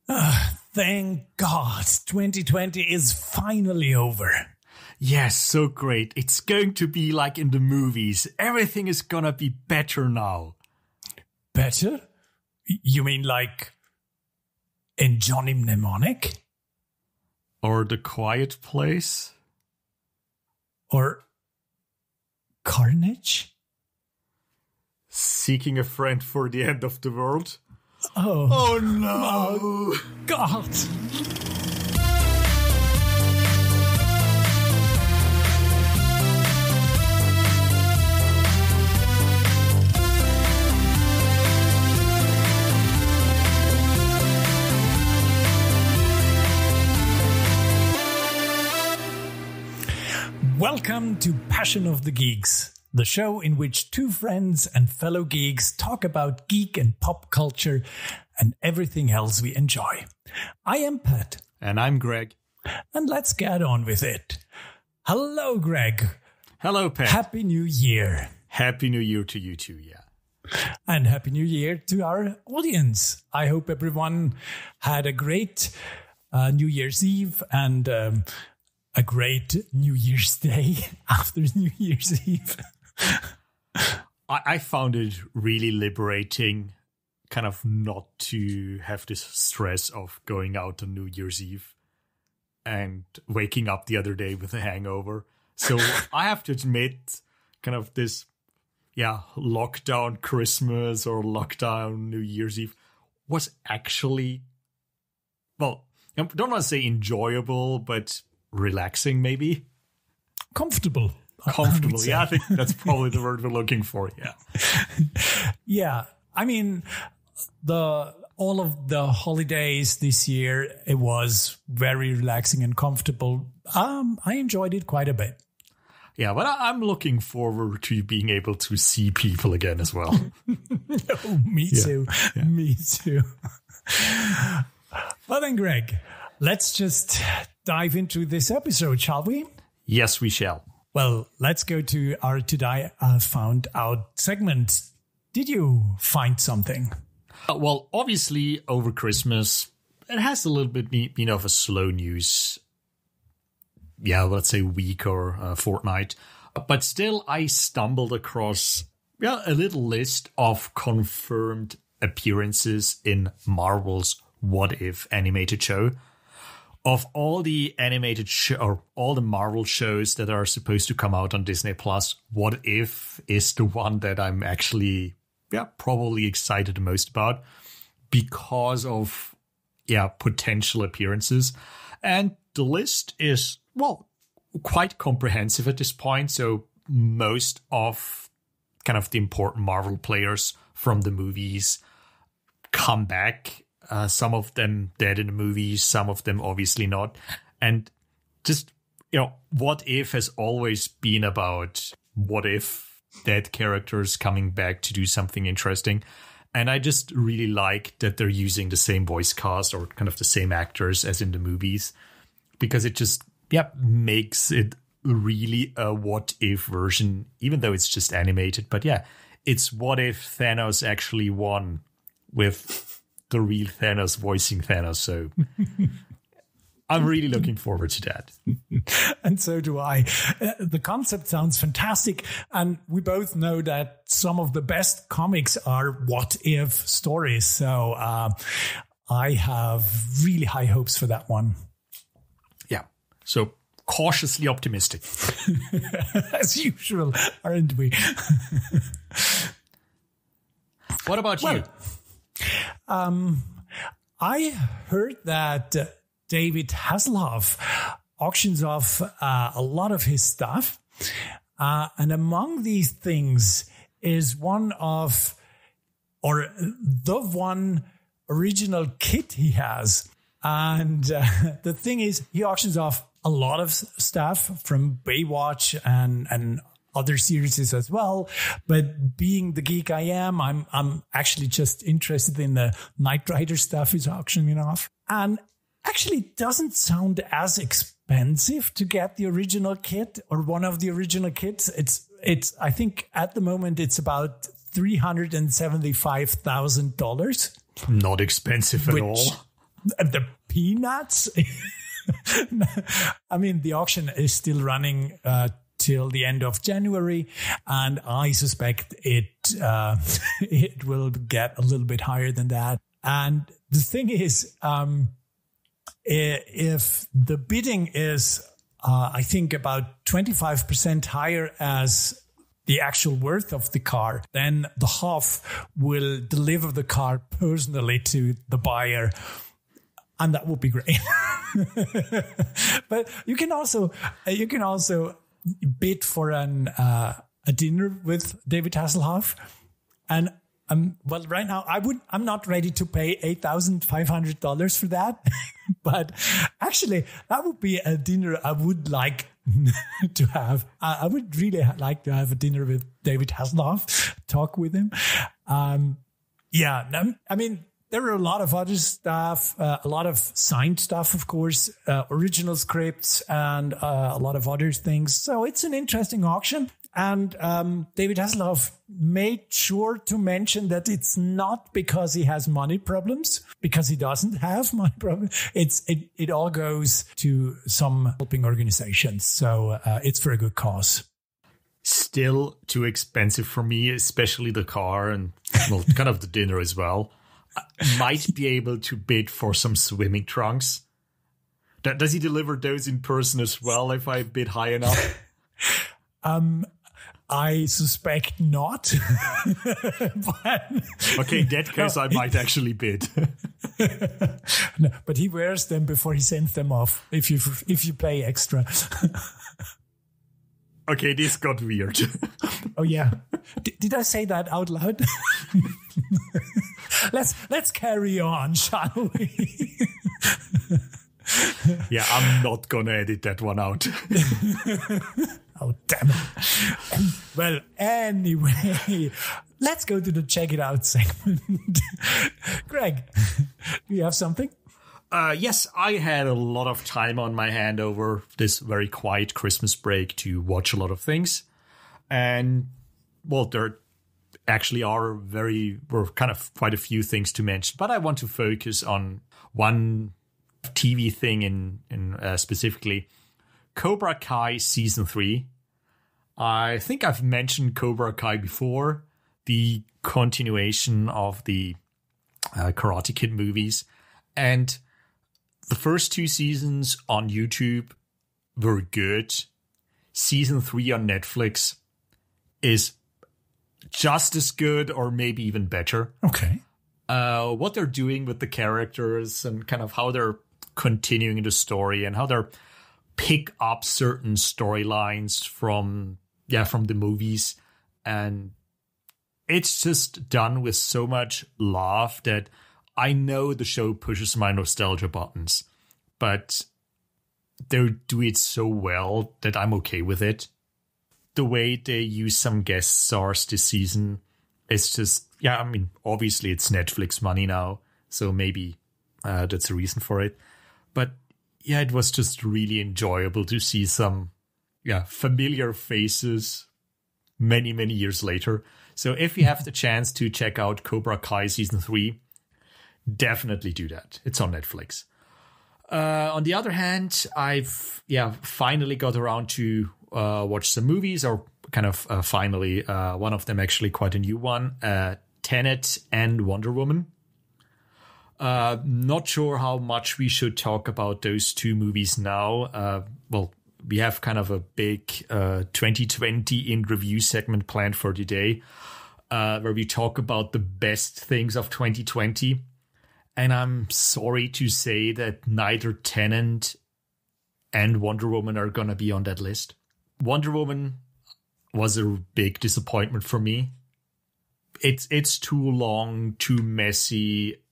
Thank God, 2020 is finally over. Yes, so great. It's going to be like in the movies. Everything is gonna be better now. Better? You mean like in Johnny Mnemonic? Or The Quiet Place? Or Carnage? Seeking a Friend for the End of the World? Oh no! Oh, God! Welcome to Passion of the Geeks, the show in which two friends and fellow geeks talk about geek and pop culture and everything else we enjoy. I am Pat. And I'm Greg. And let's get on with it. Hello, Greg. Hello, Pat. Happy New Year. Happy New Year to you too, yeah. And Happy New Year to our audience. I hope everyone had a great New Year's Eve and a great New Year's Day after New Year's Eve. I found it really liberating kind of not to have this stress of going out on New Year's Eve and waking up the other day with a hangover. So I have to admit kind of this, lockdown Christmas or lockdown New Year's Eve was actually, well, I don't want to say enjoyable, but relaxing maybe. Comfortable. Yeah, I think that's probably the word we're looking for. Yeah. Yeah. I mean, all of the holidays this year, it was very relaxing and comfortable. I enjoyed it quite a bit. Yeah, but I'm looking forward to being able to see people again as well. Oh, me too. Yeah. Me too. Well then, Greg, let's just dive into this episode, shall we? Yes, we shall. Well, let's go to our Today I Found Out segment. Did you find something? Well, obviously, over Christmas, it has a little bit been of a slow news, let's say week or fortnight. But still, I stumbled across a little list of confirmed appearances in Marvel's What If animated show. Of all the animated or all the Marvel shows that are supposed to come out on Disney Plus, What If is the one that I'm actually probably excited the most about because of potential appearances. And the list is quite comprehensive at this point. So most of kind of the important Marvel players from the movies come back. Some of them dead in the movies, some of them obviously not. And just, What If has always been about what if dead characters coming back to do something interesting. And I just really like that they're using the same voice cast or kind of the same actors as in the movies, because it just, makes it really a what if version, even though it's just animated. But it's what if Thanos actually won with the real Thanos voicing Thanos. So I'm really looking forward to that. And so do I. The concept sounds fantastic. And we both know that some of the best comics are what if stories. So I have really high hopes for that one. Yeah. So cautiously optimistic. As usual, aren't we? What about you? I heard that David Hasselhoff auctions off a lot of his stuff. And among these things is one original kit he has. And the thing is, he auctions off a lot of stuff from Baywatch and other series as well. But being the geek I am, I'm actually just interested in the Knight Rider stuff he's auctioning off. And actually it doesn't sound as expensive to get the original kit or one of the original kits. It's I think at the moment it's about $375,000. Not expensive at all. The peanuts? I mean, the auction is still running till the end of January, and I suspect it will get a little bit higher than that. And the thing is, if the bidding is, I think, about 25% higher as the actual worth of the car, then the Hoff will deliver the car personally to the buyer. And that would be great. But you can also bid for a dinner with David Hasselhoff. And well, right now I'm not ready to pay $8,500 for that. But actually, that would be a dinner I would like to have. I would really like to have a dinner with David Hasselhoff, talk with him. Yeah, I mean, there are a lot of other stuff, a lot of signed stuff, of course, original scripts, and a lot of other things. So it's an interesting auction. And David Hasselhoff made sure to mention that it's not because he has money problems, because he doesn't have money problems. It all goes to some helping organizations. So it's for a good cause. Still too expensive for me, especially the car and well, kind of the dinner as well. I might be able to bid for some swimming trunks. Does he deliver those in person as well if I bid high enough? I suspect not. But, okay, in that case, I might actually bid. No, but he wears them before he sends them off, if you pay extra. Okay, this got weird. Oh, yeah. Did I say that out loud? Let's carry on, shall we? Yeah, I'm not gonna edit that one out. Oh, damn it. Well, anyway, let's go to the check it out segment. Greg, do you have something? Yes, I had a lot of time on my hand over this very quiet Christmas break to watch a lot of things. And, well, there actually were kind of quite a few things to mention. But I want to focus on one TV thing in specifically. Cobra Kai Season 3. I think I've mentioned Cobra Kai before, the continuation of the Karate Kid movies. And the first 2 seasons on YouTube were good. Season 3 on Netflix is just as good or maybe even better. Okay. What they're doing with the characters and kind of how they're continuing the story and how they're pick up certain storylines from the movies, and it's just done with so much love that I know the show pushes my nostalgia buttons, but they do it so well that I'm okay with it. The way they use some guest stars this season is just, I mean, obviously it's Netflix money now, so maybe that's a reason for it. But yeah, it was just really enjoyable to see some familiar faces many, many years later. So if you have the chance to check out Cobra Kai Season 3, definitely do that. It's on Netflix. On the other hand, I've finally got around to watch some movies, or kind of finally, one of them actually quite a new one, Tenet and Wonder Woman. Not sure how much we should talk about those 2 movies now. Well, we have kind of a big 2020 in review segment planned for today, where we talk about the best things of 2020. And I'm sorry to say that neither Tenet and Wonder Woman are going to be on that list. Wonder Woman was a big disappointment for me. It's too long, too messy,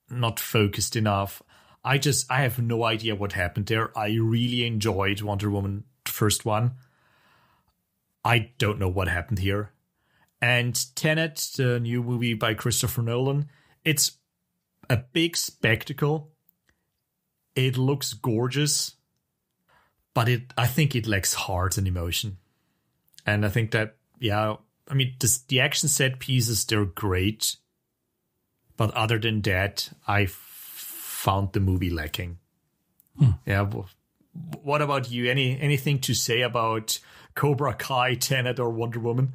not focused enough. I have no idea what happened there. I really enjoyed Wonder Woman, the first one. I don't know what happened here. And Tenet, the new movie by Christopher Nolan, it's a big spectacle. It looks gorgeous, but I think it lacks heart and emotion. And I think that, I mean, the action set pieces, they're great. But other than that, I found the movie lacking. Yeah. What about you? Anything to say about Cobra Kai, Tenet, or Wonder Woman?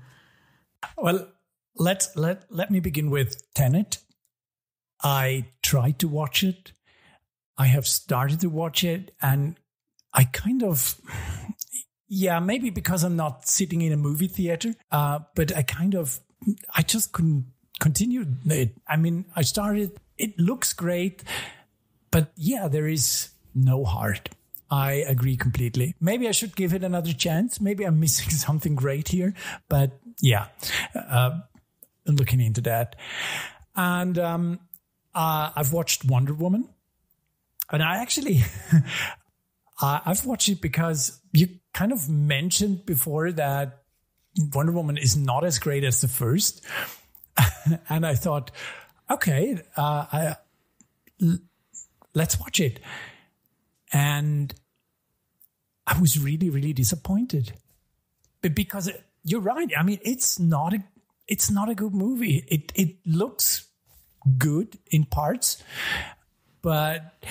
Well, let me begin with Tenet. I tried to watch it. I have started to watch it, and I kind of, maybe because I'm not sitting in a movie theater, but I just couldn't continue it. I mean, I started, it looks great, but there is no heart. I agree completely. Maybe I should give it another chance. Maybe I'm missing something great here, but I'm looking into that. And I've watched Wonder Woman, and I actually, I've watched it because you kind of mentioned before that Wonder Woman is not as great as the first. And I thought, okay, let's watch it. And I was really, really disappointed, but because you're right. I mean, it's not a good movie. It looks good in parts, but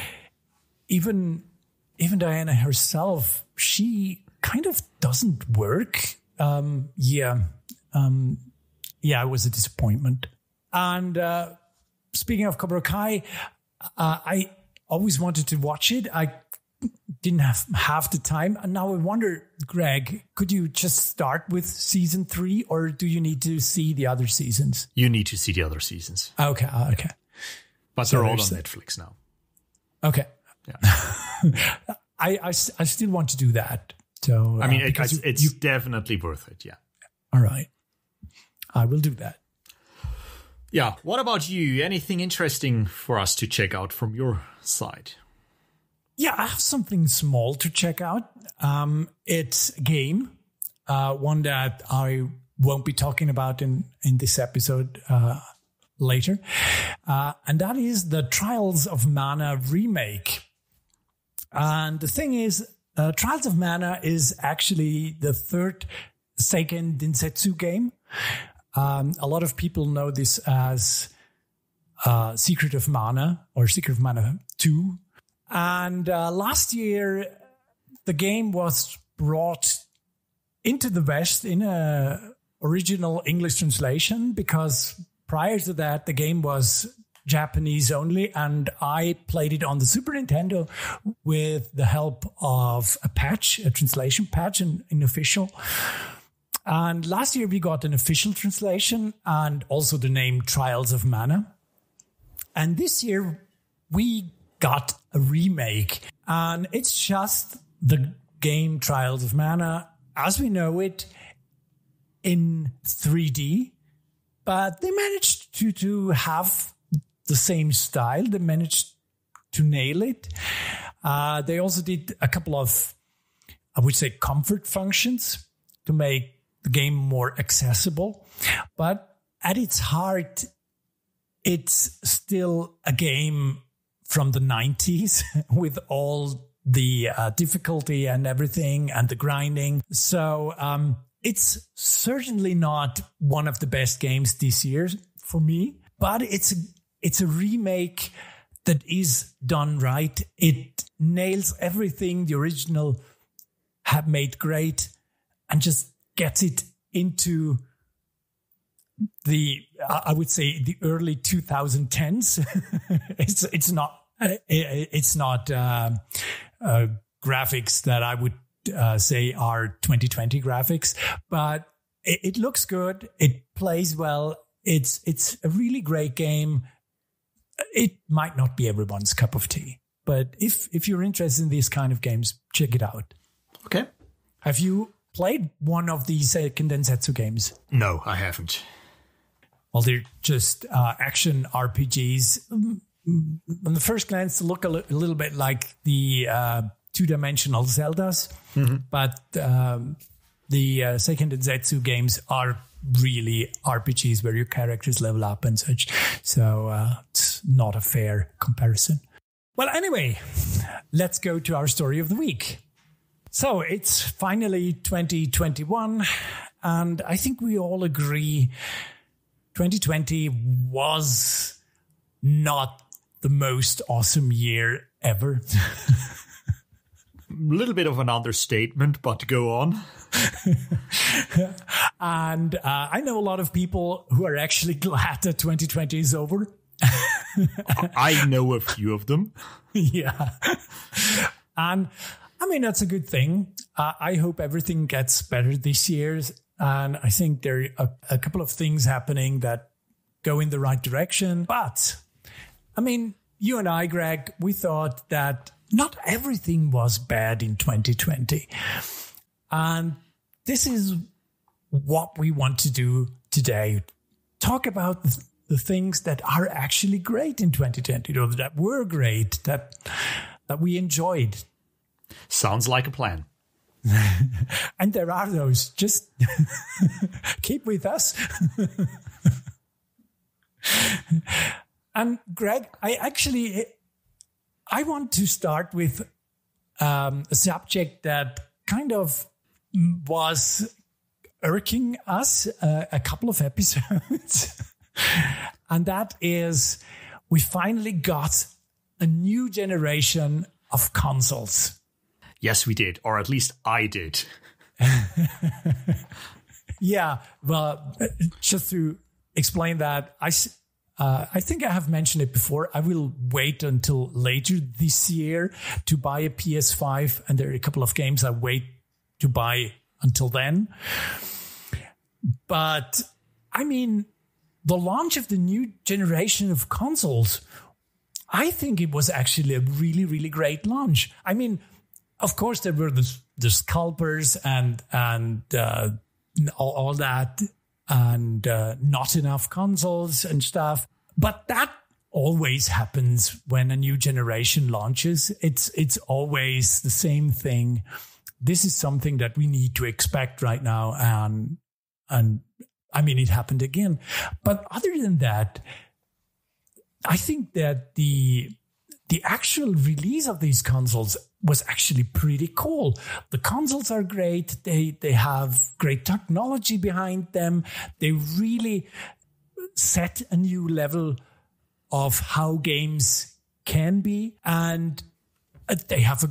even Diana herself, she kind of doesn't work. It was a disappointment. And speaking of Cobra Kai, I always wanted to watch it. I didn't have the time. And now I wonder, Greg, could you just start with season 3, or do you need to see the other seasons? You need to see the other seasons. Okay. But they're all on Netflix now. Okay. Yeah. I still want to do that. So I mean, it's definitely worth it. Yeah. All right. I will do that. Yeah. What about you? Anything interesting for us to check out from your side? Yeah, I have something small to check out. It's a game, one that I won't be talking about in this episode later. And that is the Trials of Mana Remake. And the thing is, Trials of Mana is actually the third Seiken Densetsu game. A lot of people know this as Secret of Mana or Secret of Mana 2. And last year, the game was brought into the West in a original English translation, because prior to that, the game was Japanese only. And I played it on the Super Nintendo with the help of a translation patch, an official. And last year, we got an official translation and also the name Trials of Mana. And this year, we got a remake, and it's just the game Trials of Mana as we know it in 3D, but they managed to have the same style. They managed to nail it. They also did a couple of, I would say, comfort functions to make the game more accessible, but at its heart, it's still a game from the 90s with all the difficulty and everything and the grinding. So it's certainly not one of the best games this year for me, but it's a remake that is done right. It nails everything the original had made great and just gets it into the, I would say, the early 2010s. It's not graphics that I would say are 2020 graphics, but it looks good. It plays well. It's a really great game. It might not be everyone's cup of tea, but if you're interested in these kind of games, check it out. Okay. Have you played one of these Densetsu games? No, I haven't. Well, they're just action RPGs. On the first glance, they look a little bit like the two-dimensional Zeldas, but the Seiken Densetsu games are really RPGs where your characters level up and such. So it's not a fair comparison. Well, anyway, let's go to our story of the week. So it's finally 2021, and I think we all agree 2020 was not the most awesome year ever. A little bit of an understatement, but go on. And I know a lot of people who are actually glad that 2020 is over. I know a few of them. Yeah. And I mean, that's a good thing. I hope everything gets better this year. And I think there are a couple of things happening that go in the right direction. But I mean, you and I, Greg, we thought that not everything was bad in 2020. And this is what we want to do today. Talk about the things that are actually great in 2020, or that were great, that we enjoyed. Sounds like a plan. And there are those. Just keep with us. And Greg, I want to start with a subject that kind of was irking us a couple of episodes. And that is, we finally got a new generation of consoles. Yes, we did. Or at least I did. Yeah. Well, just to explain that, I think I have mentioned it before. I will wait until later this year to buy a PS5. And there are a couple of games I wait to buy until then. But I mean, the launch of the new generation of consoles, I think it was actually a really, really great launch. I mean, of course, there were the scalpers and all that, and not enough consoles and stuff. But that always happens when a new generation launches. It's always the same thing. This is something that we need to expect right now, and I mean, it happened again. But other than that, I think that the actual release of these consoles was actually pretty cool. The consoles are great. They have great technology behind them. They really set a new level of how games can be. And they have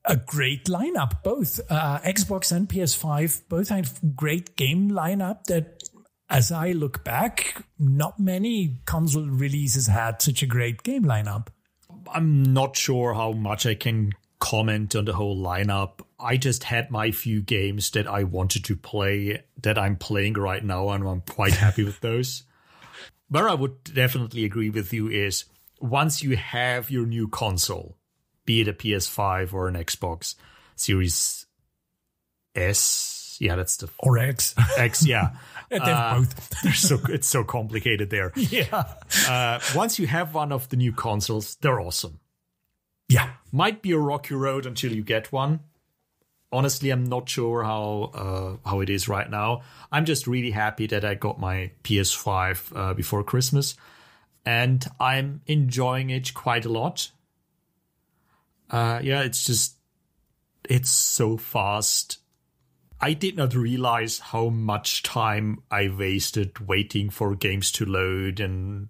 a great lineup. Both Xbox and PS5 both have great game lineup that, as I look back, not many console releases had such a great game lineup. I'm not sure how much I can comment on the whole lineup. I just had my few games that I wanted to play that I'm playing right now, and I'm quite happy with those. Where I would definitely agree with you is once you have your new console, be it a PS5 or an Xbox Series S, yeah, that's the... Or X. X, yeah. They have both. It's so complicated there. Yeah. Once you have one of the new consoles, they're awesome. Yeah. Might be a rocky road until you get one. Honestly, I'm not sure how it is right now. I'm just really happy that I got my PS5 before Christmas, and I'm enjoying it quite a lot. Yeah, it's so fast. I did not realize how much time I wasted waiting for games to load and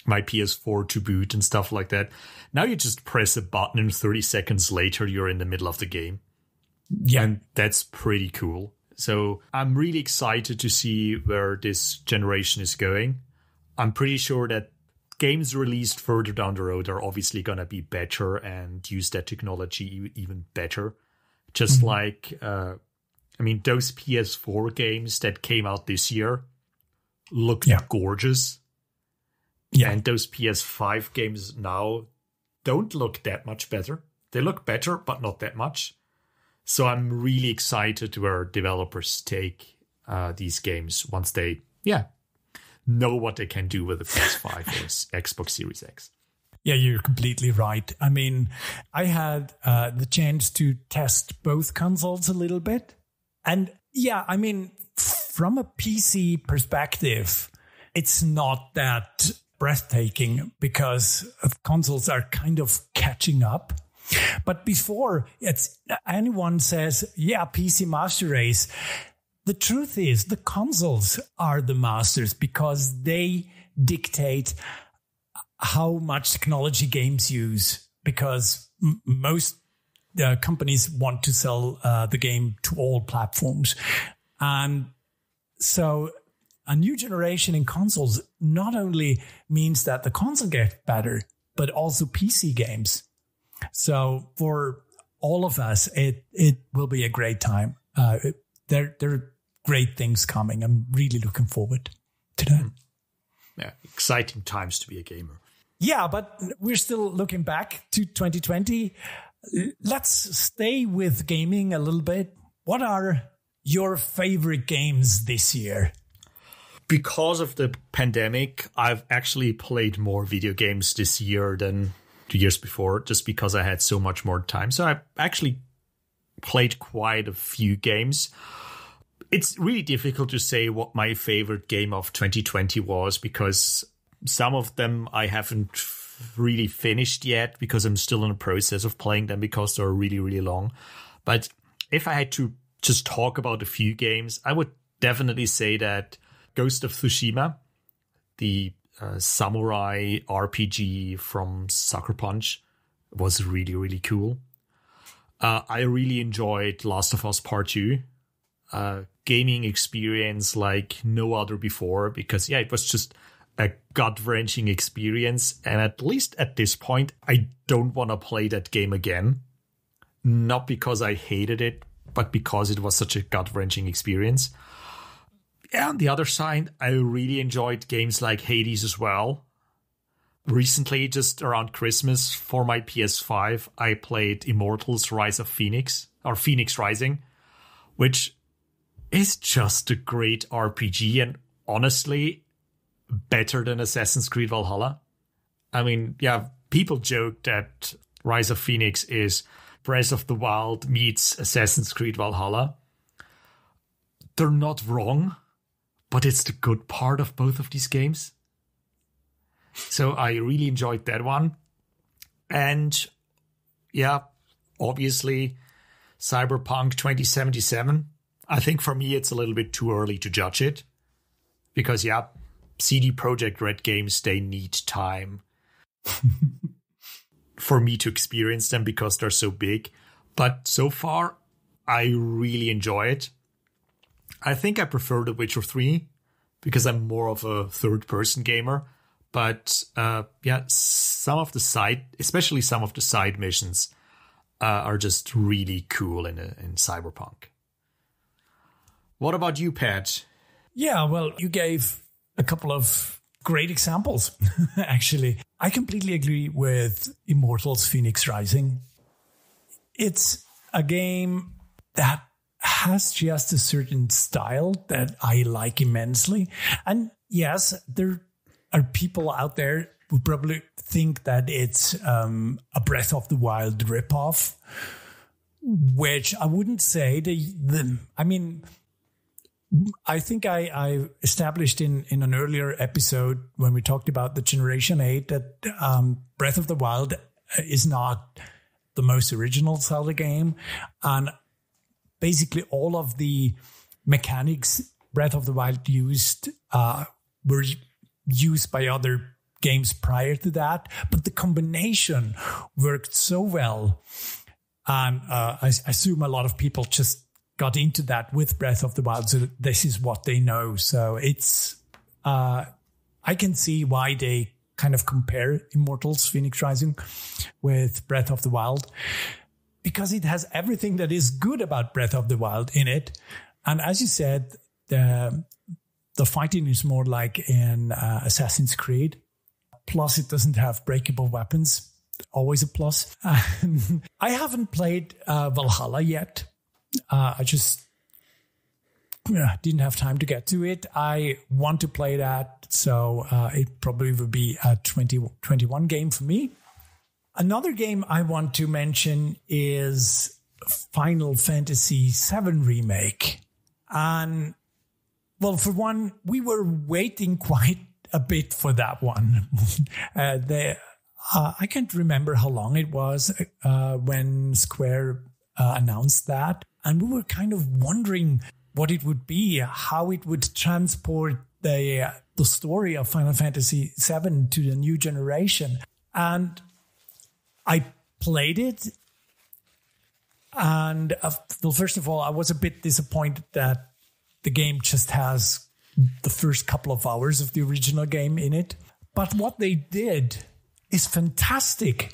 my PS4 to boot and stuff like that. Now you just press a button and 30 seconds later, you're in the middle of the game. Yeah. And that's pretty cool. So I'm really excited to see where this generation is going. I'm pretty sure that games released further down the road are obviously going to be better and use that technology even better. Just like, I mean, those PS4 games that came out this year looked gorgeous. Yeah. And those PS5 games now don't look that much better. They look better, but not that much. So I'm really excited where developers take these games once they, know what they can do with the PS5 or Xbox Series X. Yeah, you're completely right. I mean, I had the chance to test both consoles a little bit. And yeah, I mean, from a PC perspective, it's not that breathtaking because consoles are kind of catching up. But before anyone says, PC master race, the truth is the consoles are the masters because they dictate how much technology games use, because most companies want to sell the game to all platforms. And so a new generation in consoles not only means that the console gets better, but also PC games. So for all of us, it will be a great time. There are great things coming. I'm really looking forward to that. Yeah, exciting times to be a gamer. Yeah, but we're still looking back to 2020. Let's stay with gaming a little bit. What are your favorite games this year? Because of the pandemic, I've actually played more video games this year than 2 years before, just because I had so much more time. So I actually played quite a few games. It's really difficult to say what my favorite game of 2020 was, because some of them I haven't really finished yet, because I'm still in the process of playing them, because they're really, really long. But if I had to just talk about a few games, I would definitely say that Ghost of Tsushima, the samurai RPG from Sucker Punch, was really, really cool. I really enjoyed Last of Us Part 2. Gaming experience like no other before, because it was just a gut-wrenching experience, and at least at this point I don't want to play that game again, not because I hated it, but because it was such a gut-wrenching experience. And on the other side, I really enjoyed games like Hades as well. Recently, just around Christmas, for my PS5, I played Immortals Rise of Phoenix, or Phoenix Rising, which is just a great RPG, and honestly, better than Assassin's Creed Valhalla. I mean, people joke that Rise of Phoenix is Breath of the Wild meets Assassin's Creed Valhalla. They're not wrong, but it's the good part of both of these games. So I really enjoyed that one. And obviously, Cyberpunk 2077. I think for me, it's a little bit too early to judge it, because CD Projekt Red games, they need time for me to experience them, because they're so big. But so far, I really enjoy it. I think I prefer The Witcher 3, because I'm more of a third-person gamer. But some of the especially some of the side missions are just really cool in Cyberpunk. What about you, Pat? Yeah, well, you gave a couple of great examples, actually. I completely agree with Immortals Phoenix Rising. It's a game that has just a certain style that I like immensely. And yes, there are people out there who probably think that it's a Breath of the Wild ripoff, which I wouldn't say. I think I established in an earlier episode when we talked about the Generation 8 that Breath of the Wild is not the most original Zelda game. And basically all of the mechanics Breath of the Wild used were used by other games prior to that. But the combination worked so well. And I assume a lot of people just got into that with Breath of the Wild, so this is what they know. So it's, I can see why they kind of compare Immortals Phoenix Rising with Breath of the Wild, because it has everything that is good about Breath of the Wild in it. And as you said, the fighting is more like in Assassin's Creed. Plus, it doesn't have breakable weapons. Always a plus. I haven't played Valhalla yet. I just didn't have time to get to it. I want to play that, so it probably would be a 2021 game for me. Another game I want to mention is Final Fantasy VII Remake. And, well, for one, we were waiting quite a bit for that one. I can't remember how long it was when Square announced that. And we were kind of wondering what it would be, how it would transport the the story of Final Fantasy VII to the new generation. And I played it. And well, first of all, I was a bit disappointed that the game just has the first couple of hours of the original game in it. But what they did is fantastic,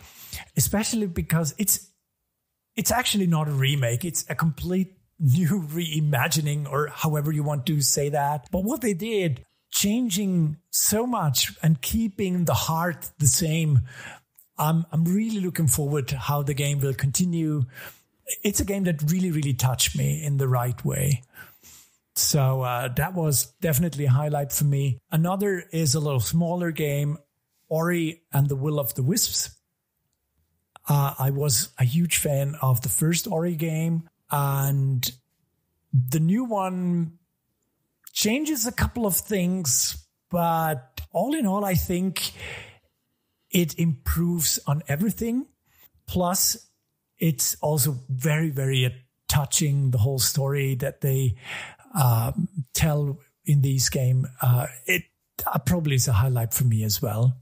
especially because it's actually not a remake. It's a complete new reimagining, or however you want to say that. But what they did, changing so much and keeping the heart the same, I'm really looking forward to how the game will continue. It's a game that really, really touched me in the right way. So that was definitely a highlight for me. Another is a little smaller game, Ori and the Will of the Wisps. I was a huge fan of the first Ori game, and the new one changes a couple of things, but all in all, I think it improves on everything. Plus, it's also very, very touching, the whole story that they tell in this game. It probably is a highlight for me as well.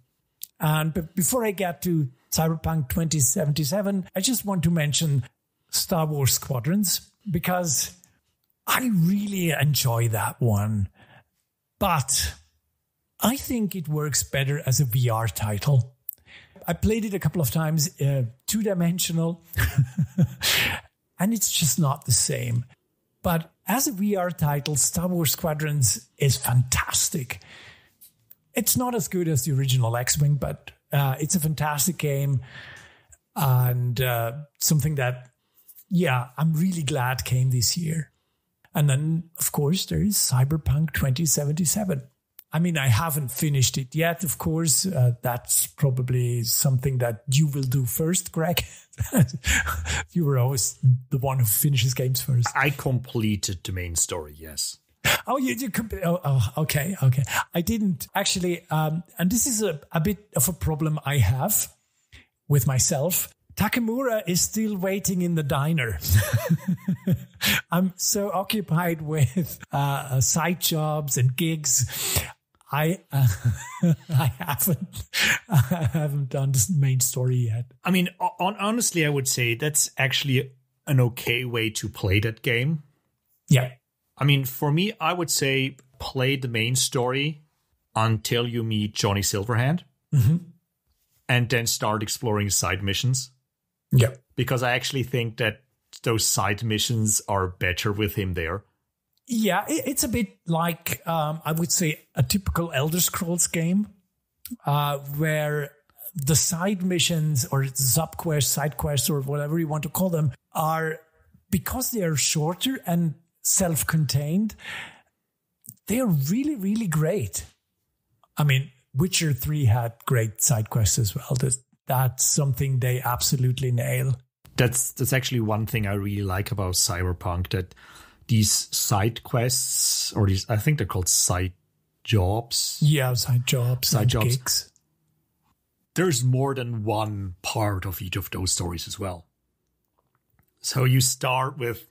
But before I get to Cyberpunk 2077, I just want to mention Star Wars Squadrons, because I really enjoy that one. But I think it works better as a VR title. I played it a couple of times, two-dimensional, and it's just not the same. But as a VR title, Star Wars Squadrons is fantastic. It's not as good as the original X-Wing, but it's a fantastic game, and something that, I'm really glad came this year. And then, of course, there is Cyberpunk 2077. I mean, I haven't finished it yet, of course. That's probably something that you will do first, Greg. You were always the one who finishes games first. I completed the main story, yes. Oh, you okay. I didn't actually. And this is a bit of a problem I have with myself. Takemura is still waiting in the diner. I'm so occupied with side jobs and gigs. I haven't done the main story yet. I mean, honestly, I would say that's actually an okay way to play that game. Yeah. I mean, for me, I would say play the main story until you meet Johnny Silverhand, and then start exploring side missions. Yeah. Because I actually think that those side missions are better with him there. Yeah, it's a bit like, I would say, a typical Elder Scrolls game, where the side missions or sub-quests, side quests, or whatever you want to call them, are, because they are shorter and self-contained, they are really, really great. I mean, Witcher 3 had great side quests as well. That's something they absolutely nail. That's actually one thing I really like about Cyberpunk, that these side quests, or these, I think they're called side jobs. Yeah, side jobs. Gigs. There's more than one part of each of those stories as well. So you start with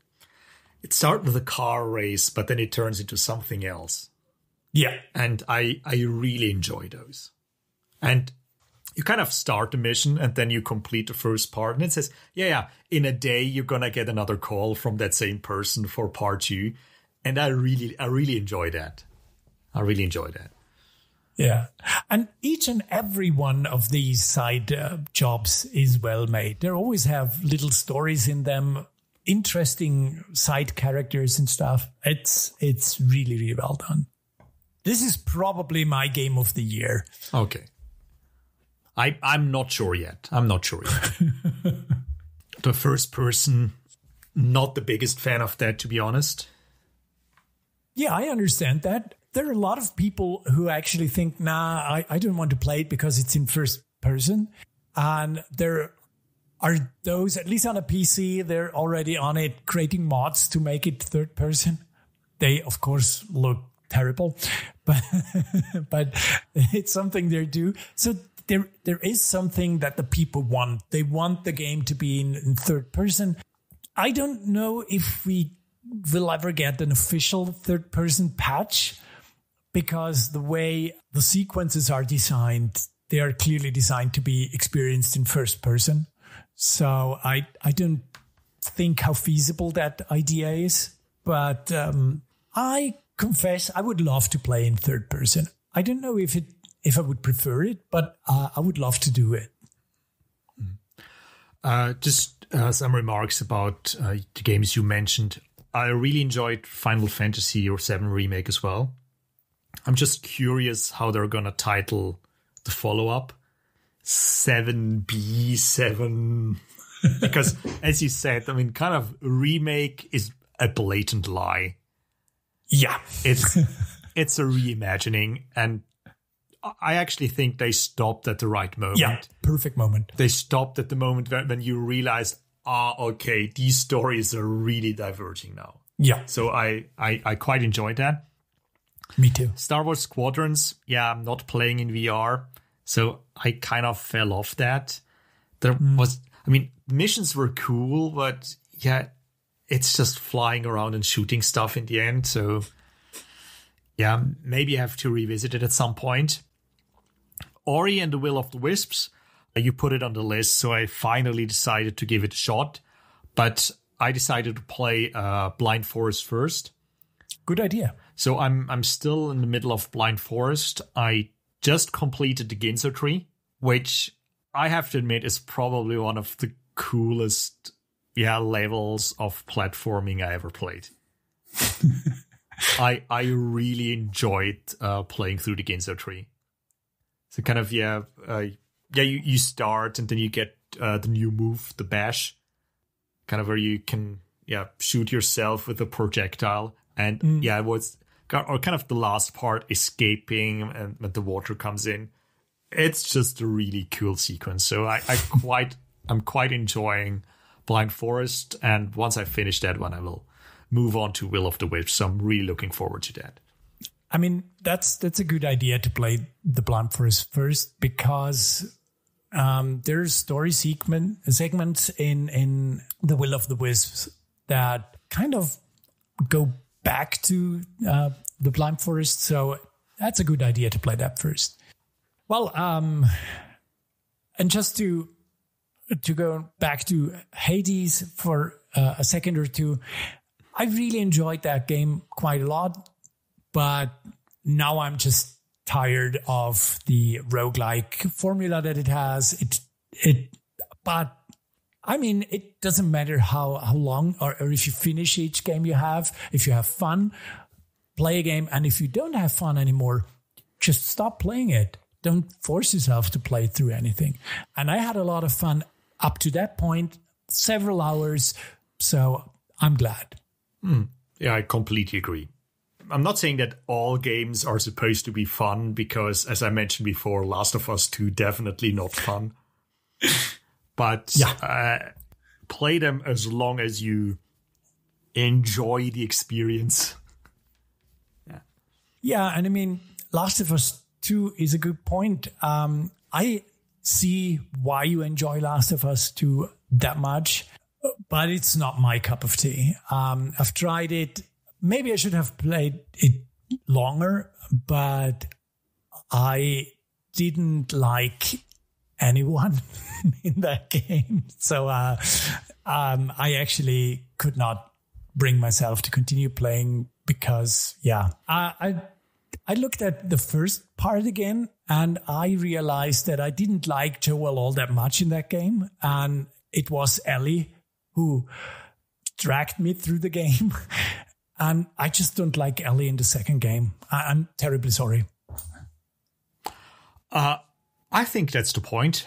a car race, but then it turns into something else. Yeah. And I really enjoy those. And you kind of start the mission and then you complete the first part. And it says, in a day, you're going to get another call from that same person for part 2. And I really enjoy that. Yeah. And each and every one of these side jobs is well made. They always have little stories in them, interesting side characters and stuff. It's really, really well done. This is probably my game of the year. Okay. I'm not sure yet. The first person, not the biggest fan of that, to be honest. Yeah, I understand that. There are a lot of people who actually think, I don't want to play it because it's in first person. And there are those, at least on a PC, they're already on it, creating mods to make it third person. They, of course, look terrible, but it's something they do. So there is something that the people want. They want the game to be in third person. I don't know if we will ever get an official third person patch, because the way the sequences are designed, they are clearly designed to be experienced in first person. So I don't think how feasible that idea is. But I confess I would love to play in third person. I don't know if I would prefer it, but I would love to do it. Just some remarks about the games you mentioned. I really enjoyed Final Fantasy VII Remake as well. I'm just curious how they're going to title the follow-up. 7B7. Because, as you said, I mean, kind of remake is a blatant lie. Yeah. It's a reimagining, and I actually think they stopped at the right moment. Yeah, perfect moment. They stopped at the moment when you realized, okay, these stories are really diverging now. Yeah. So I quite enjoyed that. Me too. Star Wars Squadrons, yeah, I'm not playing in VR, so I kind of fell off that. Missions were cool, but yeah, it's just flying around and shooting stuff in the end. So yeah, maybe I have to revisit it at some point. Ori and the Will of the Wisps, you put it on the list, so I finally decided to give it a shot. But I decided to play Blind Forest first. Good idea. So I'm still in the middle of Blind Forest. I just completed the Ginso tree, which I have to admit is probably one of the coolest levels of platforming I ever played. I really enjoyed playing through the Ginso tree. So kind of you start and then you get the new move, the bash, kind of where you can shoot yourself with a projectile, and it was or kind of the last part, escaping and when the water comes in. It's just a really cool sequence. So I'm quite enjoying Blind Forest, and once I finish that one, I will move on to Will of the Wisps. So I'm really looking forward to that. I mean, that's a good idea to play the Blind Forest first, because there's story segments in the Will of the Wisps that kind of go back to the Blind Forest. So that's a good idea to play that first. Well, and just to go back to Hades for a second or two, I really enjoyed that game quite a lot, but now I'm just tired of the roguelike formula that it has. But I mean, it doesn't matter how long or if you finish each game you have. If you have fun, play a game, and if you don't have fun anymore, just stop playing it. Don't force yourself to play through anything. And I had a lot of fun up to that point, several hours. So I'm glad. Yeah, I completely agree. I'm not saying that all games are supposed to be fun, because, as I mentioned before, Last of Us 2 definitely not fun. But play them as long as you enjoy the experience. Yeah, and I mean, Last of Us 2 is a good point. I see why you enjoy Last of Us 2 that much, but it's not my cup of tea. I've tried it. Maybe I should have played it longer, but I didn't like anyone in that game. So I actually could not bring myself to continue playing because, I looked at the first part again and I realized that I didn't like Joel all that much in that game. And it was Ellie who dragged me through the game. And I just don't like Ellie in the second game. I'm terribly sorry. I think that's the point.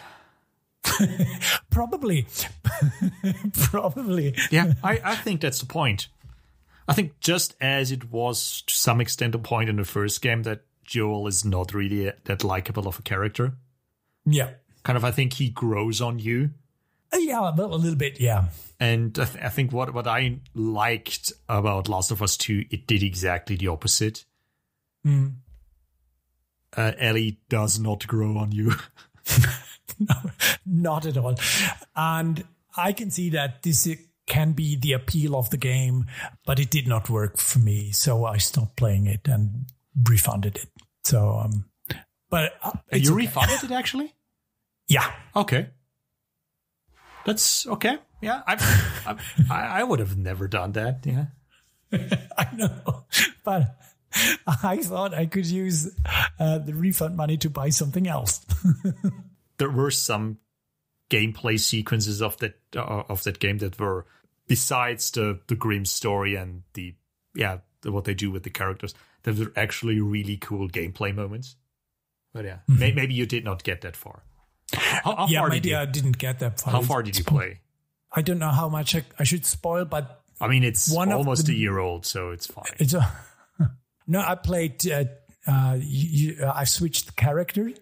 Probably. Probably. Yeah, I think that's the point. I think just as it was to some extent a point in the first game that Joel is not really that likable of a character. Yeah. Kind of, I think he grows on you. Yeah, a little bit, yeah. And I think what I liked about Last of Us 2, it did exactly the opposite. Ellie does not grow on you. No, not at all. And I can see that this can be the appeal of the game, but it did not work for me. So I stopped playing it. And refunded it. So, but you refunded it actually? Yeah. Okay. That's okay. Yeah, I would have never done that. Yeah, I know, but I thought I could use the refund money to buy something else. There were some gameplay sequences of that game that were, besides the grim story and what they do with the characters, that were actually really cool gameplay moments. But yeah, maybe you did not get that far. How far maybe I didn't get that far. How far did you play? I don't know how much I should spoil, but I mean, it's almost a year old, so it's fine. No, I played. I switched the character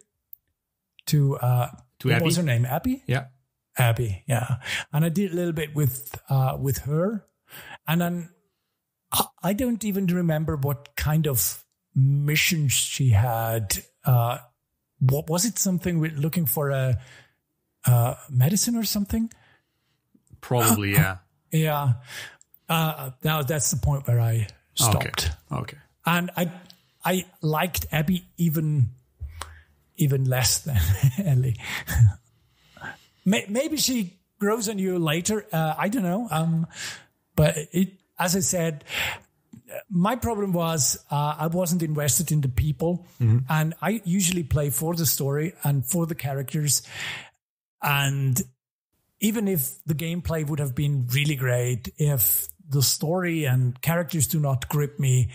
to what Abby? was her name? Abby. Yeah, Abby. Yeah, and I did a little bit with her, and then I don't even remember what kind of missions she had. What was it? Something with looking for a medicine or something? Probably, yeah. Yeah. Now that's the point where I stopped. Okay. And I liked Abby even less than Ellie. Maybe she grows on you later. I don't know. But as I said, my problem was I wasn't invested in the people, and I usually play for the story and for the characters. And even if the gameplay would have been really great, if the story and characters do not grip me,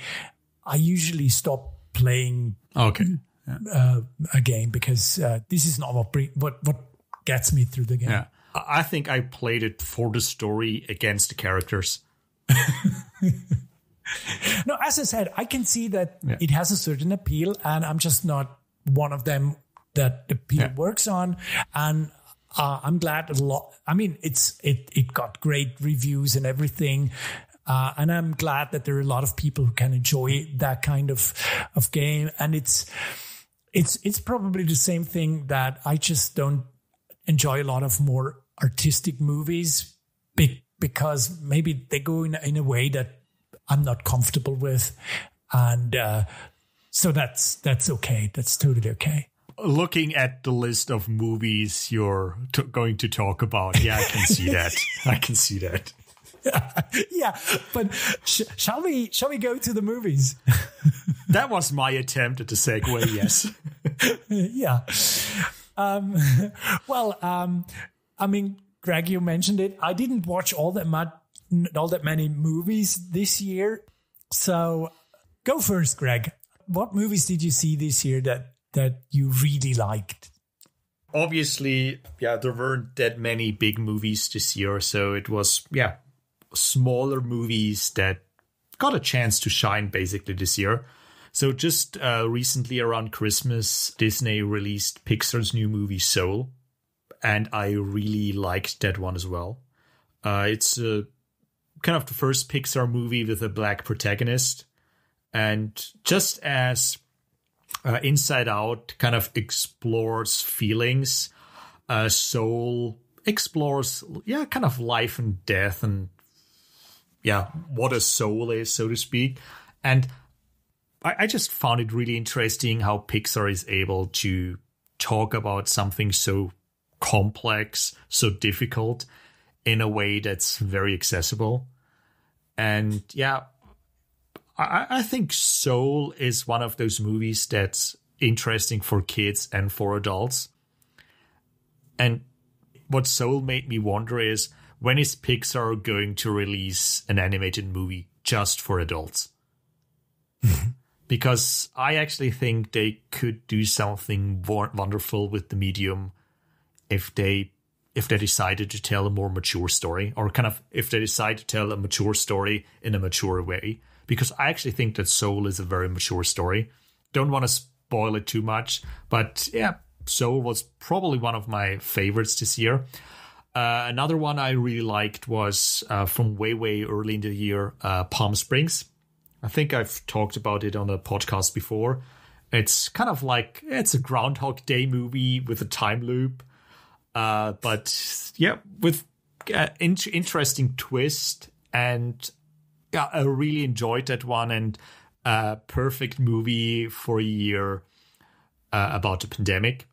I usually stop playing a game, because this is not what gets me through the game. Yeah, I think I played it for the story against the characters. No, as I said, I can see that it has a certain appeal, and I'm just not one of them that the appeal works on. And I'm glad a lot. I mean, it got great reviews and everything, and I'm glad that there are a lot of people who can enjoy that kind of game. And it's probably the same thing that I just don't enjoy a lot of more artistic movies, because maybe they go in a way that I'm not comfortable with, and so that's okay. That's totally okay. Looking at the list of movies you're going to talk about, yeah, I can see that. I can see that. Yeah, but shall we go to the movies? That was my attempt at a segue. Yes. Yeah. I mean, Greg, you mentioned it. I didn't watch all that many movies this year. So go first, Greg. What movies did you see this year that you really liked? Obviously, there weren't that many big movies this year. So it was, smaller movies that got a chance to shine basically this year. So just recently around Christmas, Disney released Pixar's new movie Soul. And I really liked that one as well. It's kind of the first Pixar movie with a black protagonist. And just as Inside Out kind of explores feelings, Soul explores, kind of life and death and, what a soul is, so to speak. And I just found it really interesting how Pixar is able to talk about something so complex, so difficult, in a way that's very accessible. And I think Soul is one of those movies that's interesting for kids and for adults. And what Soul made me wonder is, when is Pixar going to release an animated movie just for adults? Because I actually think they could do something wonderful with the medium if they decided to tell a more mature story, or kind of if they decide to tell a mature story in a mature way. Because I actually think that Soul is a very mature story. Don't want to spoil it too much, but Soul was probably one of my favorites this year. Another one I really liked was from way early in the year, Palm Springs. I think I've talked about it on a podcast before. It's kind of like, it's a Groundhog Day movie with a time loop. But with interesting twist. And I really enjoyed that one. And a perfect movie for a year about the pandemic.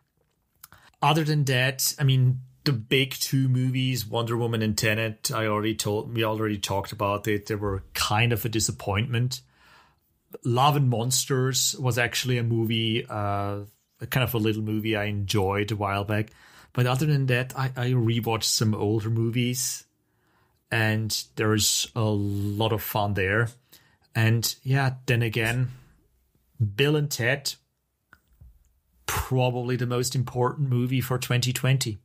Other than that, I mean, the big two movies, Wonder Woman and Tenet, we already talked about it. They were kind of a disappointment. Love and Monsters was actually a movie, kind of a little movie I enjoyed a while back. But other than that, I rewatched some older movies, and there's a lot of fun there. And yeah, then again, Bill and Ted, probably the most important movie for 2020.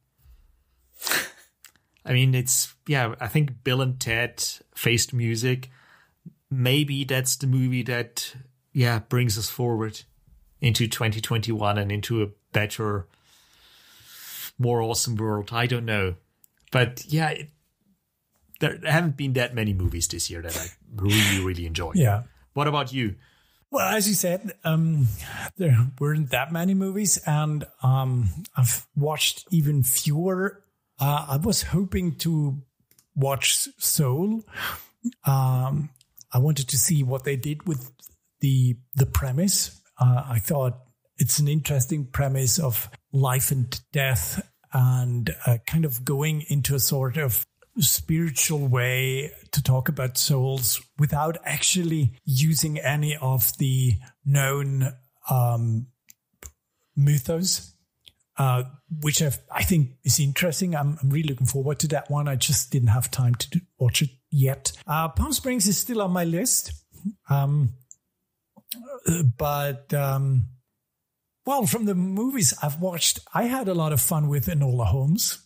I mean, I think Bill and Ted Faced Music, maybe that's the movie that, brings us forward into 2021 and into a better, more awesome world. I don't know. But yeah, there haven't been that many movies this year that I really, really enjoyed. Yeah. What about you? Well, as you said, there weren't that many movies, and I've watched even fewer. I was hoping to watch Soul. I wanted to see what they did with the premise. I thought it's an interesting premise of life and death, and kind of going into a sort of spiritual way to talk about souls without actually using any of the known mythos, which I think is interesting. I'm really looking forward to that one. I just didn't have time to watch it yet. Palm Springs is still on my list. But from the movies I've watched, I had a lot of fun with Enola Holmes.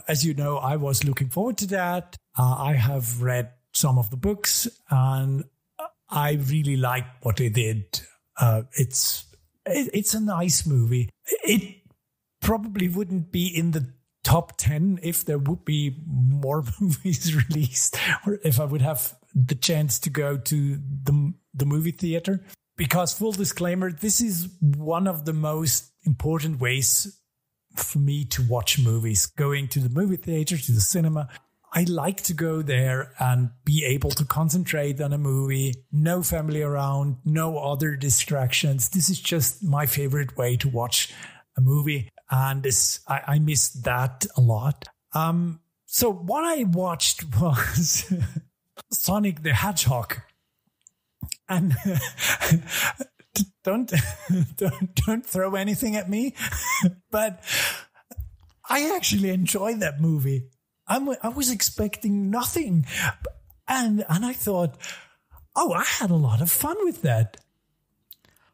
As you know, I was looking forward to that. I have read some of the books, and I really like what they did. It's a nice movie. It probably wouldn't be in the top 10 if there would be more movies released, or if I would have the chance to go to the movie theater. Because, full disclaimer, this is one of the most important ways for me to watch movies. Going to the movie theater, to the cinema. I like to go there and be able to concentrate on a movie. No family around, no other distractions. This is just my favorite way to watch a movie. And I miss that a lot. So what I watched was Sonic the Hedgehog. And don't throw anything at me, but I actually enjoyed that movie. I was expecting nothing, and I thought, I had a lot of fun with that.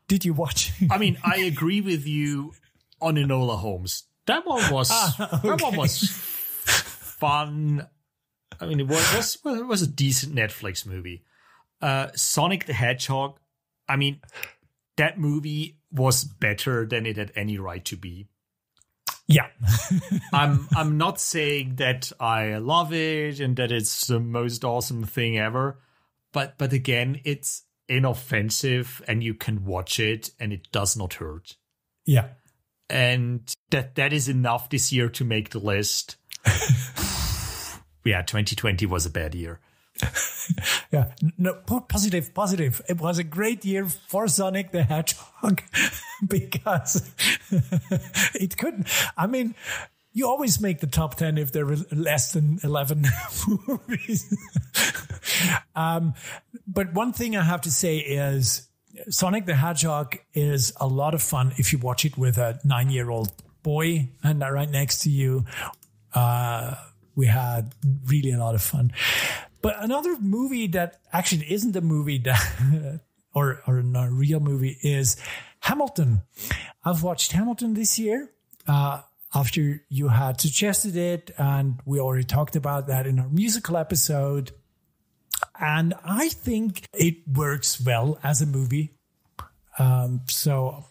Did you watch it? I mean, I agree with you on Enola Holmes. That one was fun. I mean, it was a decent Netflix movie. Sonic the Hedgehog, I mean, that movie was better than it had any right to be. Yeah. I'm not saying that I love it and that it's the most awesome thing ever, but again, it's inoffensive and you can watch it and it does not hurt. Yeah. And that is enough this year to make the list. Yeah, 2020 was a bad year. Yeah, no, positive. It was a great year for Sonic the Hedgehog because it couldn't. I mean, you always make the top 10 if there are less than 11 movies. But one thing I have to say is Sonic the Hedgehog is a lot of fun if you watch it with a 9-year-old boy and right next to you. We had really a lot of fun. But another movie that actually isn't a movie that, or not a real movie, is Hamilton. I've watched Hamilton this year after you had suggested it, and we already talked about that in our musical episode. And I think it works well as a movie. So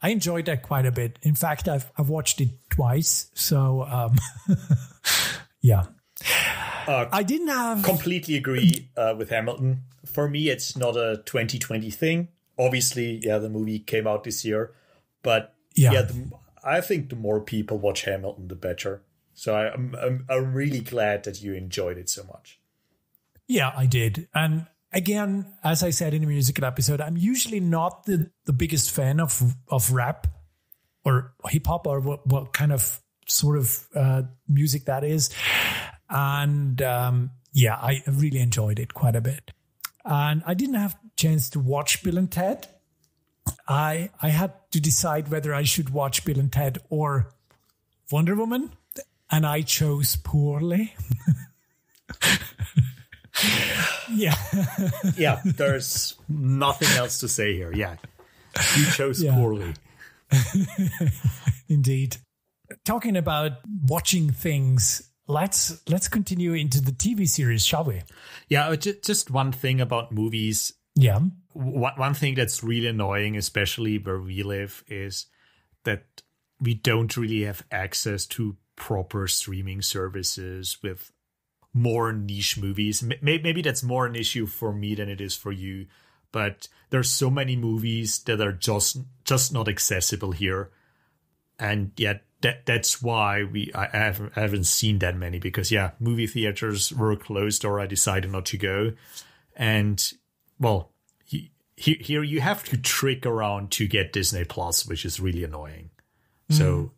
I enjoyed that quite a bit. In fact, I've watched it twice. So yeah. I didn't have... Completely agree with Hamilton. For me, it's not a 2020 thing. Obviously, the movie came out this year. But I think the more people watch Hamilton, the better. So I'm really glad that you enjoyed it so much. Yeah, I did. And again, as I said in the musical episode, I'm usually not the biggest fan of rap or hip hop or what kind of sort of music that is. And I really enjoyed it quite a bit. And I didn't have a chance to watch Bill and Ted. I had to decide whether I should watch Bill and Ted or Wonder Woman, and I chose poorly. Yeah. Yeah, there's nothing else to say here. Yeah, you chose poorly. Indeed. Talking about watching things, let's continue into the TV series, shall we? Yeah, just one thing about movies. Yeah. One thing that's really annoying, especially where we live, is that we don't really have access to proper streaming services with more niche movies. Maybe that's more an issue for me than it is for you, but there's so many movies that are just not accessible here, and yet that's why I haven't seen that many, because movie theaters were closed or I decided not to go, and well, here you have to trick around to get Disney Plus, which is really annoying. So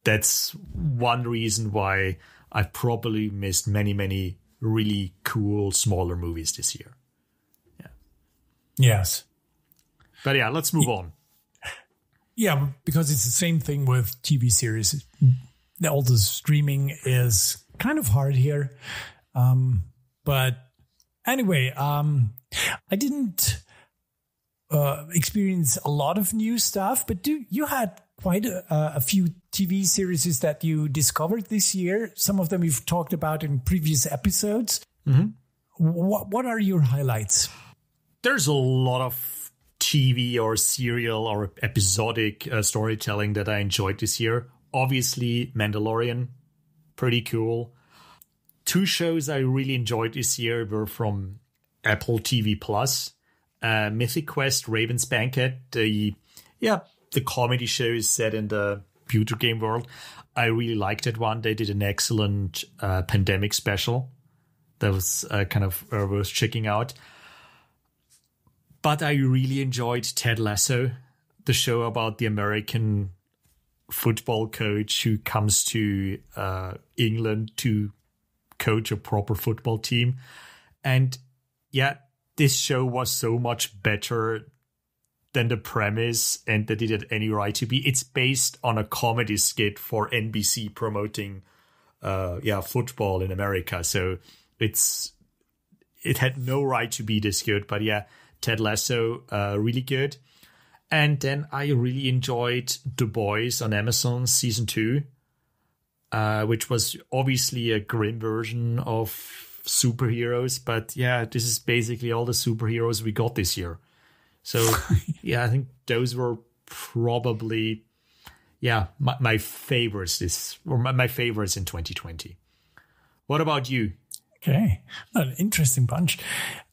that's one reason why I've probably missed many really cool smaller movies this year. Yeah. Yes. But yeah, let's move on. Yeah, because it's the same thing with TV series. All the streaming is kind of hard here. But anyway, I didn't experience a lot of new stuff, but you had quite a few TV series that you discovered this year. Some of them you've talked about in previous episodes. Mm-hmm. What are your highlights? There's a lot of TV or serial or episodic storytelling that I enjoyed this year. Obviously, Mandalorian, pretty cool. Two shows I really enjoyed this year were from Apple TV Plus. Mythic Quest, Raven's Banquet, the comedy show is set in the computer game world. I really liked that one. They did an excellent pandemic special that was kind of worth checking out. But I really enjoyed Ted Lasso, the show about the American football coach who comes to England to coach a proper football team. And this show was so much better than the premise and that it had any right to be. It's based on a comedy skit for NBC promoting football in America. So it had no right to be this good. But Ted Lasso, really good. And then I really enjoyed The Boys on Amazon season 2, which was obviously a grim version of superheroes, but this is basically all the superheroes we got this year. So I think those were probably my favorites my favorites in 2020. What about you? Okay, an interesting bunch.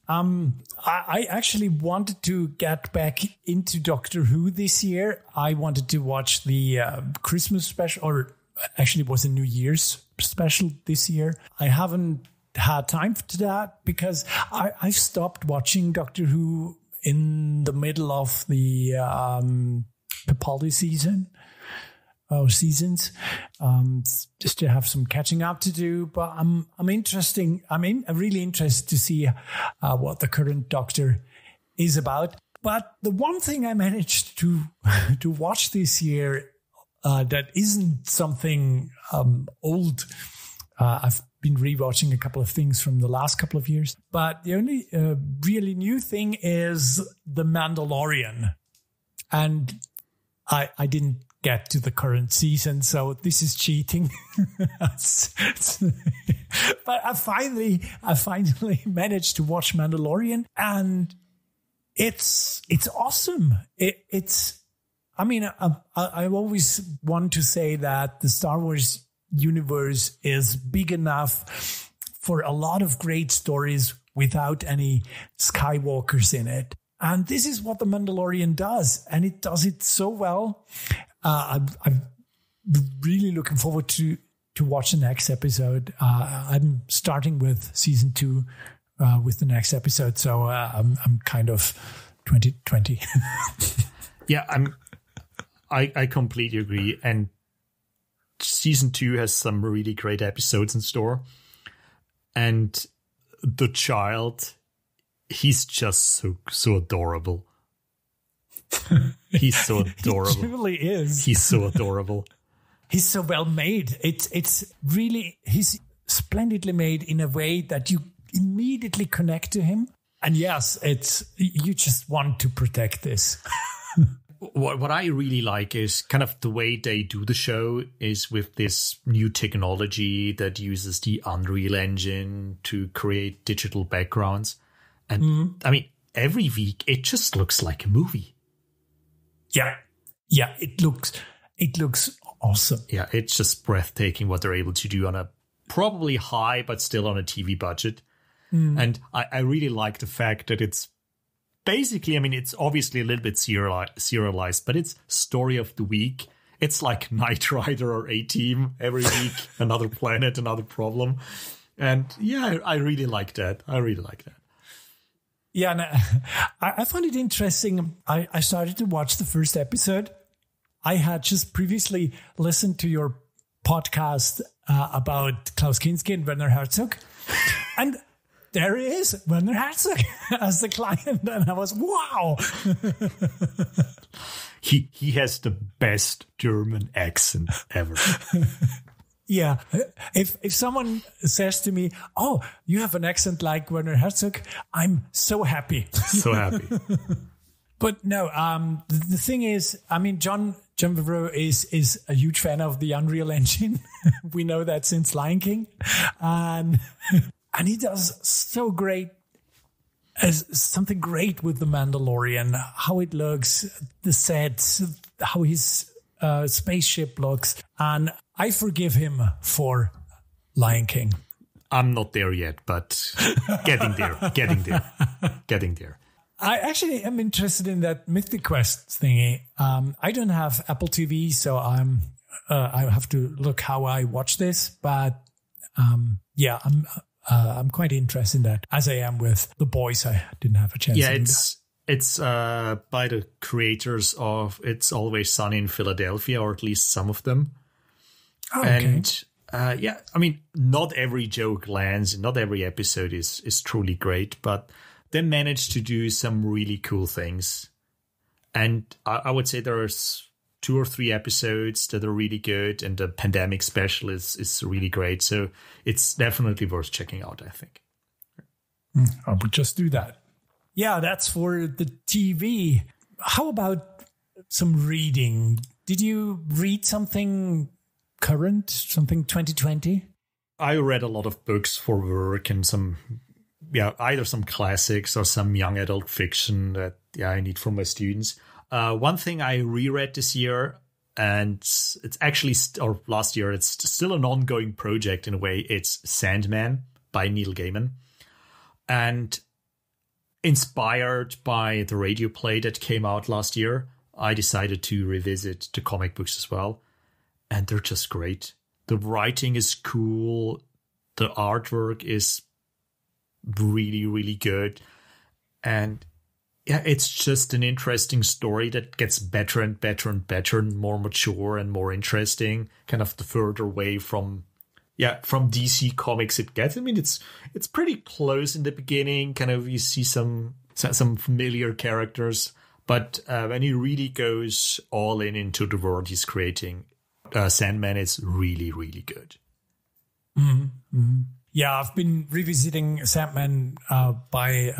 I actually wanted to get back into Doctor Who this year. I wanted to watch the Christmas special, or actually it was a New Year's special this year. I haven't had time for that because I've stopped watching Doctor Who in the middle of the Capaldi season or seasons, just to have some catching up to do. But I'm really interested to see what the current Doctor is about. But the one thing I managed to watch this year that isn't something old. I've been rewatching a couple of things from the last couple of years, but the only really new thing is The Mandalorian, and I didn't get to the current season, so this is cheating. But I finally managed to watch Mandalorian, and it's awesome. I always want to say that the Star Wars universe is big enough for a lot of great stories without any Skywalkers in it. And this is what The Mandalorian does. And it does it so well. I'm really looking forward to watch the next episode. I'm starting with season 2 with the next episode. So I'm kind of 2020. Yeah, I completely agree. And season 2 has some really great episodes in store. And the child, he's just so adorable. He's so adorable. He really is. He's so adorable. He's so well made. It's really, he's splendidly made in a way that you immediately connect to him. And yes, you just want to protect this. What I really like is kind of the way they do the show is with this new technology that uses the Unreal Engine to create digital backgrounds. And I mean, every week it just looks like a movie. Yeah. Yeah, it looks awesome. Yeah, it's just breathtaking what they're able to do on a probably high, but still on a TV budget. And I really like the fact that it's basically, I mean, it's obviously a little bit serialized, but it's story of the week. It's like Knight Rider or A-Team every week, another planet, another problem. And yeah, I really like that. Yeah, and I found it interesting. I started to watch the first episode. I had just previously listened to your podcast about Klaus Kinski and Werner Herzog. And there he is, Werner Herzog as the client. And I was, wow. He has the best German accent ever. Yeah. If someone says to me, oh, you have an accent like Werner Herzog, I'm so happy. So happy. But no, the thing is, I mean, John Favreau is a huge fan of the Unreal Engine. We know that since Lion King. And he does so great, as something great with The Mandalorian, how it looks, the sets, how his spaceship looks. And I forgive him for Lion King. I'm not there yet, but getting there. I actually am interested in that Mythic Quest thingy. I don't have Apple TV, so I have to look how I watch this. But yeah, I'm quite interested in that, as I am with The Boys. I didn't have a chance. Yeah, to do it's by the creators of It's Always Sunny in Philadelphia, or at least some of them. Oh, okay. And yeah, I mean, not every joke lands, not every episode is truly great, but they managed to do some really cool things. And I would say there's 2 or 3 episodes that are really good, and the pandemic special is really great. So it's definitely worth checking out, I think. I would just do that. Yeah, that's for the TV. How about some reading? Did you read something current, something 2020? I read a lot of books for work and either some classics or some young adult fiction that I need from my students. One thing I reread this year, and it's actually, or last year, it's still an ongoing project in a way. It's Sandman by Neil Gaiman. And inspired by the radio play that came out last year, I decided to revisit the comic books as well. And they're just great. The writing is cool. The artwork is really, really good. And yeah, it's just an interesting story that gets better and better and better and more mature and more interesting, kind of the further away from DC Comics it gets. I mean, it's pretty close in the beginning, kind of you see some familiar characters, but when he really goes all into the world he's creating, Sandman is really, really good. Mm-hmm. Mm-hmm. Yeah, I've been revisiting Sandman by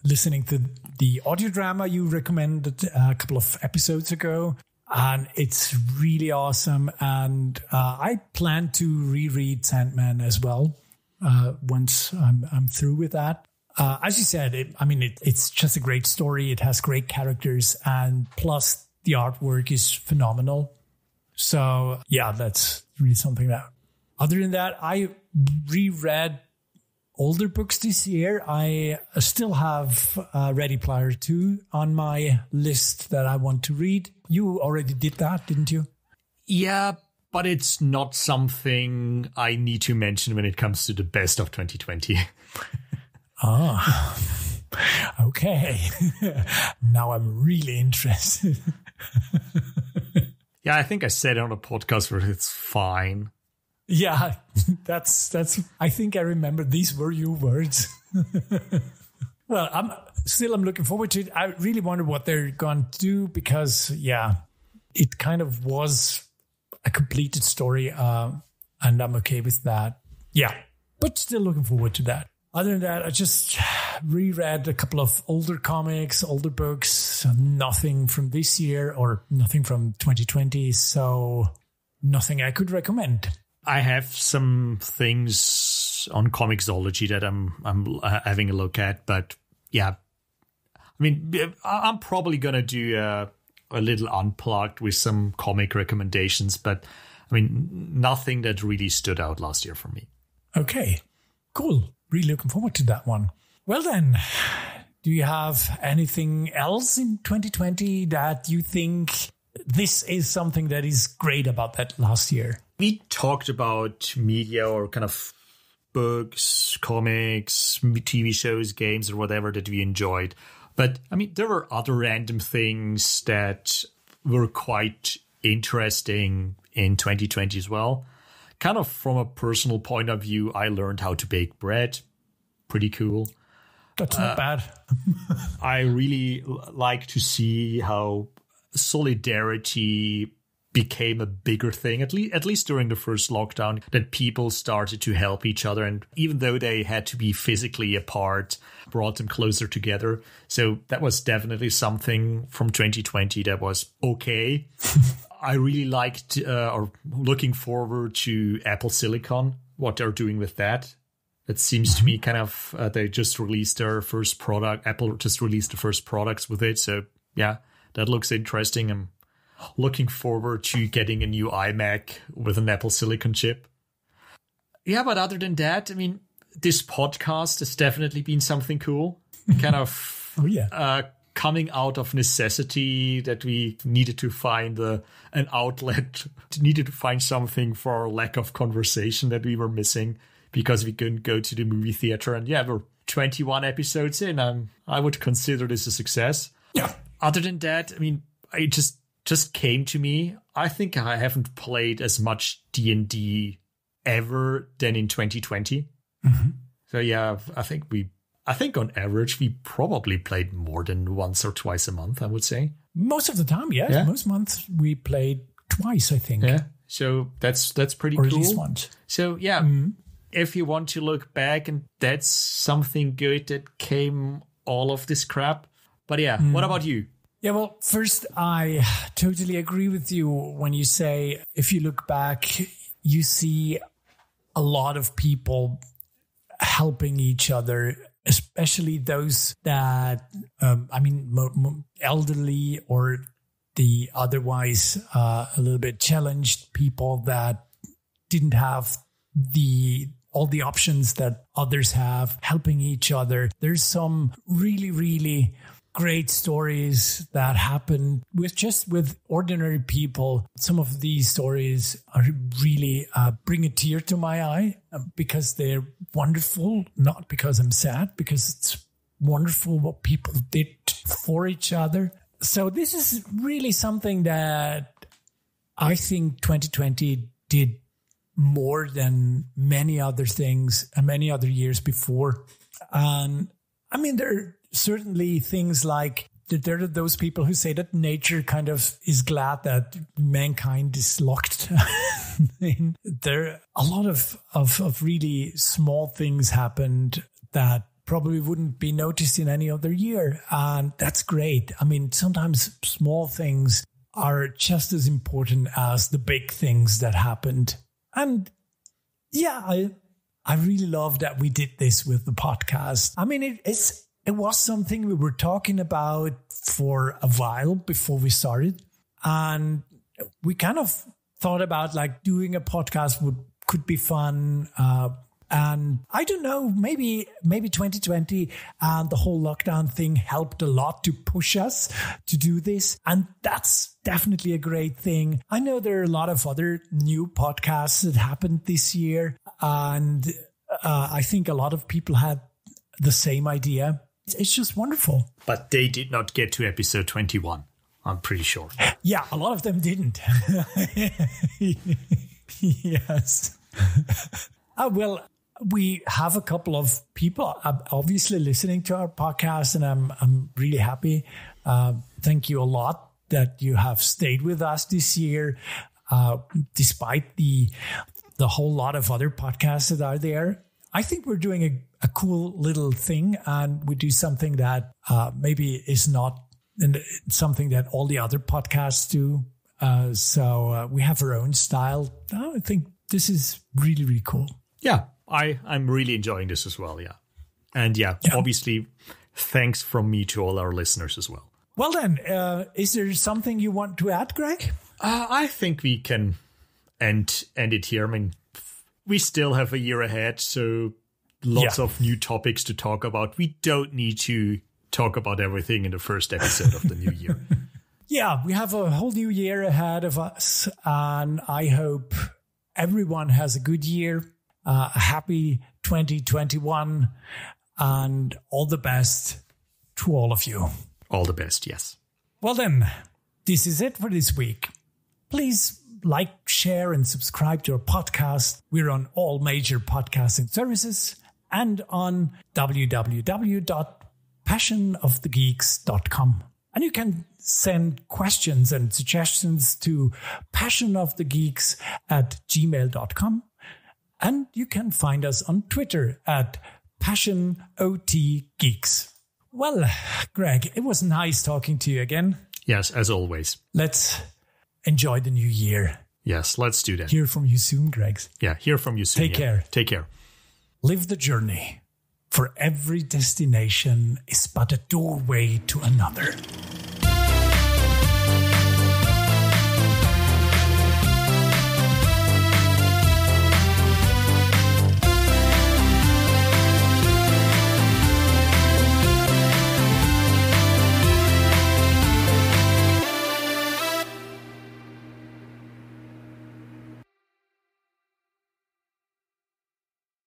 listening to the audio drama you recommended a couple of episodes ago. And it's really awesome. And I plan to reread Sandman as well once I'm through with that. As you said, it's just a great story. It has great characters. And plus, the artwork is phenomenal. So, yeah, that's really something that... Other than that, I reread older books this year. I still have Ready Player 2 on my list that I want to read. You already did that, didn't you? Yeah, but it's not something I need to mention when it comes to the best of 2020. Ah, okay. Now I'm really interested. Yeah, I think I said it on a podcast where it's fine. Yeah, that's. I think I remember these were your words. Well, I'm looking forward to it. I really wonder what they're going to do because, yeah, it kind of was a completed story, and I'm okay with that. Yeah, but still looking forward to that. Other than that, I just reread a couple of older comics, older books, nothing from this year or nothing from 2020, so nothing I could recommend. I have some things on Comixology that I'm having a look at, but yeah, I mean, I'm probably gonna do a little unplugged with some comic recommendations, but I mean, nothing that really stood out last year for me. Okay, cool. Really looking forward to that one. Well then, do you have anything else in 2020 that you think this is something that is great about that last year? We talked about media or kind of books, comics, TV shows, games, or whatever that we enjoyed. But I mean, there were other random things that were quite interesting in 2020 as well. Kind of from a personal point of view, I learned how to bake bread. Pretty cool. That's not bad. I really like to see how solidarity became a bigger thing, at least during the first lockdown, that people started to help each other. And even though they had to be physically apart, brought them closer together. So that was definitely something from 2020 that was okay. I really liked or looking forward to Apple Silicon, what they're doing with that. It seems to me kind of they just released their first product. Apple just released the first products with it. So yeah, that looks interesting. I'm looking forward to getting a new iMac with an Apple Silicon chip. Yeah, but other than that, I mean, this podcast has definitely been something cool. Kind of coming out of necessity that we needed to find an outlet, needed to find something for our lack of conversation that we were missing because we couldn't go to the movie theater. And yeah, we're 21 episodes in. I would consider this a success. Yeah. Other than that, I mean, I just came to me. I think I haven't played as much D&D ever than in 2020. Mm-hmm. So yeah, I think on average we probably played more than once or twice a month, I would say. Most of the time, yes. Yeah. Most months we played twice, I think. Yeah. So that's pretty or cool. At least once. So yeah, if you want to look back, and that's something good that came all of this crap. But yeah, what about you? Yeah, well, first, I totally agree with you when you say if you look back, you see a lot of people helping each other, especially those that, elderly or the otherwise a little bit challenged people that didn't have all the options that others have, helping each other. There's some really, really great stories that happen with ordinary people. Some of these stories are really bring a tear to my eye because they're wonderful, not because I'm sad, because it's wonderful what people did for each other. So this is really something that I think 2020 did more than many other things and many other years before. And I mean, there are certainly things like there are those people who say that nature kind of is glad that mankind is locked in. There are a lot of really small things happened that probably wouldn't be noticed in any other year. And that's great. I mean, sometimes small things are just as important as the big things that happened. And yeah, I really love that we did this with the podcast. I mean, it was something we were talking about for a while before we started. And we kind of thought about like doing a podcast could be fun. And I don't know, maybe 2020 and the whole lockdown thing helped a lot to push us to do this. And that's definitely a great thing. I know there are a lot of other new podcasts that happened this year. And I think a lot of people had the same idea. It's just wonderful. But they did not get to episode 21, I'm pretty sure. Yeah, a lot of them didn't. Yes. Well, we have a couple of people obviously listening to our podcast, and I'm really happy. Thank you a lot that you have stayed with us this year, despite the whole lot of other podcasts that are there. I think we're doing a cool little thing, and we do something that maybe is not something that all the other podcasts do. So we have our own style. I think this is really, really cool. Yeah, I'm really enjoying this as well, yeah. And yeah, obviously, thanks from me to all our listeners as well. Well then, is there something you want to add, Greg? I think we can end it here. I mean, we still have a year ahead, so lots of new topics to talk about. We don't need to talk about everything in the first episode of the new year. Yeah, we have a whole new year ahead of us, and I hope everyone has a good year, a happy 2021, and all the best to all of you. All the best, yes. Well then, this is it for this week. Please like, share, and subscribe to our podcast. We're on all major podcasting services and on www.passionofthegeeks.com. And you can send questions and suggestions to passionofthegeeks@gmail.com. And you can find us on Twitter at PassionOTGeeks. Well, Greg, it was nice talking to you again. Yes, as always. Let's enjoy the new year. Yes, let's do that. Hear from you soon, Greg. Yeah, hear from you soon. Take care. Take care. Live the journey, for every destination is but a doorway to another.